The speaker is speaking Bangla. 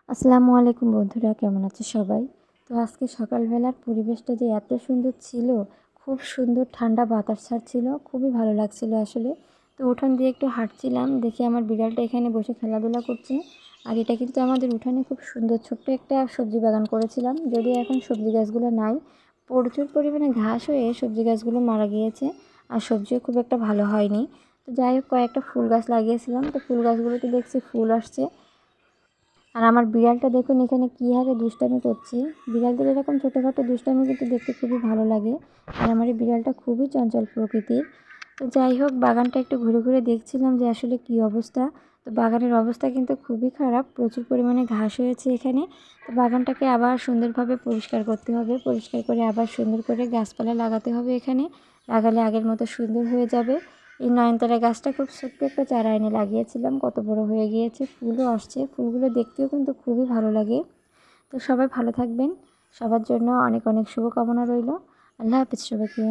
আসসালামু আলাইকুম বন্ধুরা, কেমন আছে সবাই? তো আজকে সকালবেলার পরিবেশটা যে এত সুন্দর ছিল, খুব সুন্দর ঠান্ডা বাতাস ছাড়ছিল, খুবই ভালো লাগছিল আসলে। তো উঠান দিয়ে একটু হাঁটছিলাম, দেখি আমার বিড়ালটা এখানে বসে খেলাধুলা করছে। আর এটা কিন্তু আমাদের উঠানে খুব সুন্দর ছোট্ট একটা সবজি বাগান করেছিলাম, যদিও এখন সবজি গাছগুলো নাই, প্রচুর পরিমাণে ঘাস হয়ে সবজি গাছগুলো মারা গিয়েছে আর সবজিও খুব একটা ভালো হয়নি। তো যাই হোক, কয়েকটা ফুল গাছ লাগিয়েছিলাম, তো ফুল গাছগুলোতে দেখছি ফুল আসছে। আর আমার বিড়ালটা দেখুন এখানে কী হারে দুষ্টামি করছে। বিড়ালদের এরকম ছোটোখাটো দুষ্টামি কিন্তু দেখতে খুবই ভালো লাগে। আর আমার এই বিড়ালটা খুবই চঞ্চল প্রকৃতির। তো যাই হোক, বাগানটা একটু ঘুরে ঘুরে দেখছিলাম যে আসলে কী অবস্থা। তো বাগানের অবস্থা কিন্তু খুবই খারাপ, প্রচুর পরিমাণে ঘাস হয়েছে এখানে। তো বাগানটাকে আবার সুন্দরভাবে পরিষ্কার করতে হবে, পরিষ্কার করে আবার সুন্দর করে গাছপালা লাগাতে হবে এখানে। লাগালে আগের মতো সুন্দর হয়ে যাবে। এই নয়নতারা গাছটা খুব ছোট্ট একটা চারা এনে লাগিয়েছিলাম, কত বড় হয়ে গিয়েছে, ফুলও আসছে। ফুলগুলো দেখতেও কিন্তু খুবই ভালো লাগে। তো সবাই ভালো থাকবেন, সবার জন্য অনেক অনেক শুভকামনা রইল। আল্লাহ হাফিজ সবাইকে।